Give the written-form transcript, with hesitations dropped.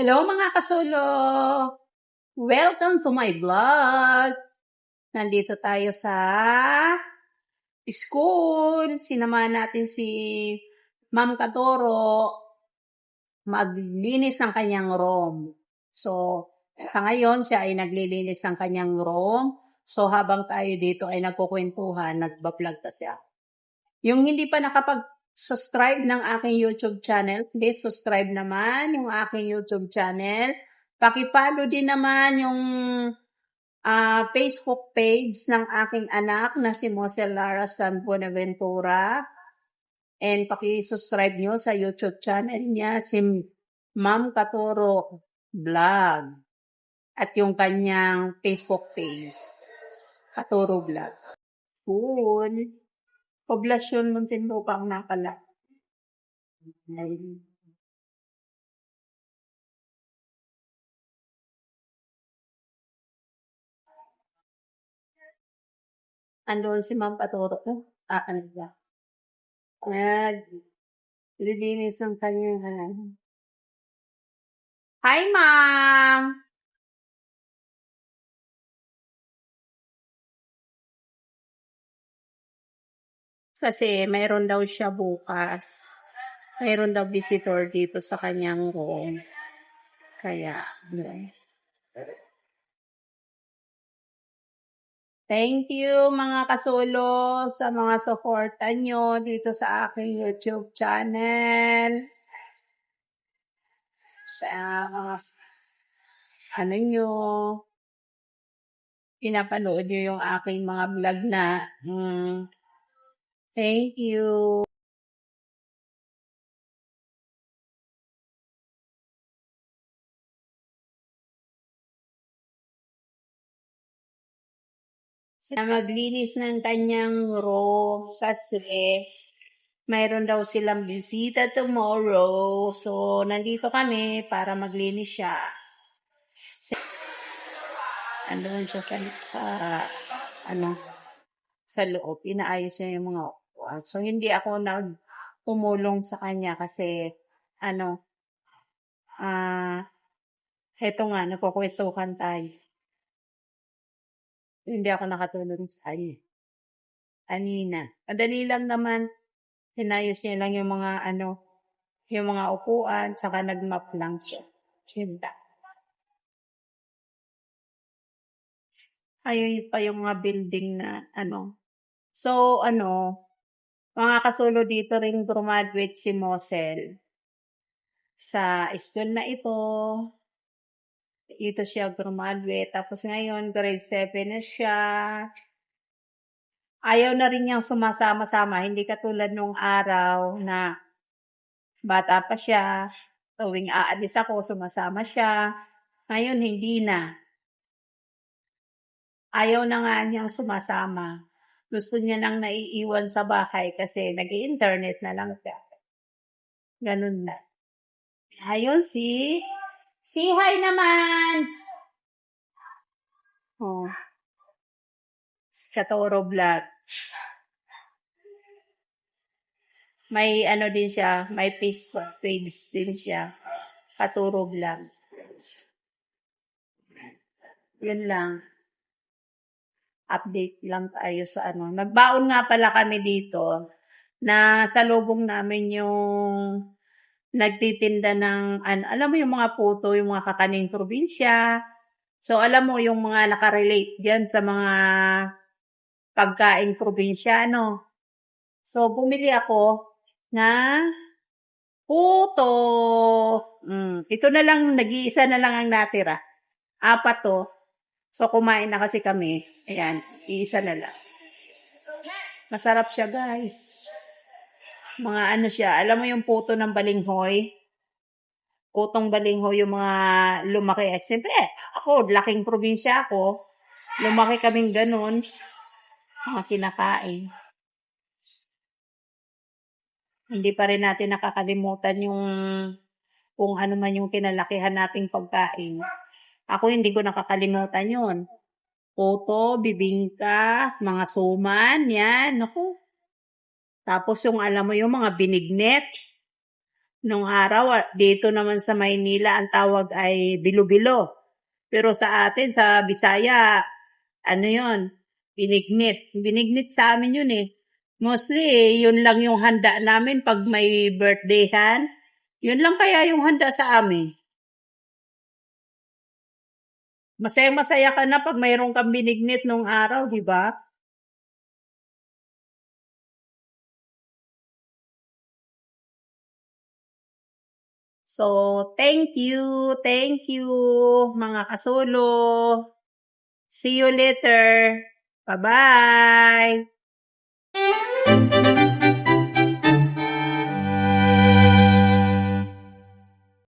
Hello mga kasulo! Welcome to my vlog! Nandito tayo sa school. Sinamahan natin si Ma'am Katoro maglinis ng kanyang room. So, sa ngayon, siya ay naglilinis ng kanyang room. So, habang tayo dito ay nagkukwentuhan, nagbablog ka siya. Yung hindi pa nakapag-subscribe ng aking YouTube channel, please subscribe naman yung aking YouTube channel. Paki-follow din naman yung Facebook page ng aking anak na si Mosel Lara San Buenaventura. And paki-subscribe nyo sa YouTube channel niya si Ma'am Katoro Vlog. At yung kanyang Facebook page, Katoro Vlog. Cool. Poblasyon Muntinlupa ang nakala. Andun si Ma'am Katoro. Ano ba? Lilinis ng kanyang Hi, Ma'am! Kasi mayroon daw siya bukas. Mayroon daw visitor dito sa kanyang room. Kaya, thank you mga kasulo sa mga suporta nyo dito sa aking YouTube channel. Sa mga pinapanood nyo yung aking mga vlog na thank you. Na maglinis ng kanyang room kasi mayroon daw silang bisita tomorrow. So, nandito kami para maglinis siya. Andun siya sa loob. Inaayos niya yung mga upuan. So, hindi ako tumulong sa kanya kasi, heto nga, nagkukwentuhan tayo. Hindi ako nakatulong sa kanya. Anina. Madali lang naman. Hinayos niya lang yung mga upuan, saka nag-map lang siya. Sinta. Ayun pa yung mga building na So, mga kasulo dito rin graduate si Mosel. Sa school na ito, siya graduate. Tapos ngayon, grade 7 na siya. Ayaw na rin niyang sumasama-sama. Hindi katulad nung araw na bata pa siya. Tuwing aalis ako, sumasama siya. Ngayon, hindi na. Ayaw na nga niyang sumasama. Gusto niya nang naiiwan sa bahay kasi nag-i-internet na lang siya. Ganun na. Ayun, si hi naman! Oh. Katoro Vlog. May din siya, may Facebook page din siya. Katoro Vlog. Yun lang. Update lang tayo sa Nagbaon nga pala kami dito na salubong namin yung nagtitinda ng alam mo yung mga puto, yung mga kakaning probinsya. So, alam mo yung mga nakarelate diyan sa mga pagkaing probinsyano. So, bumili ako na puto. Ito na lang, nag-iisa na lang ang natira. 4 to. So, kumain na kasi kami. Ayan, iisa na lang. Masarap siya, guys. Mga siya. Alam mo yung puto ng balinghoy? Putong balinghoy, yung mga lumaki. Siyempre, ako, laking probinsya ako. Lumaki kaming ganun. Mga kinakain. Hindi pa rin natin nakakalimutan yung kung ano man yung kinalakihan nating pagkain. Ako, hindi ko nakakalimutan yun. Puto, bibingka, mga suman, yan. Naku. Tapos yung alam mo yung mga binignet Nung araw, dito naman sa Maynila, ang tawag ay bilo-bilo. Pero sa atin, sa Bisaya, ano yun? Binignit. Binignit sa amin yun eh. Mostly, yun lang yung handa namin pag may birthdayhan. Yun lang kaya yung handa sa amin. Masayang-masaya ka na pag mayroon kang binignit nung araw, di ba? So, thank you, mga kasulo. See you later. Bye-bye.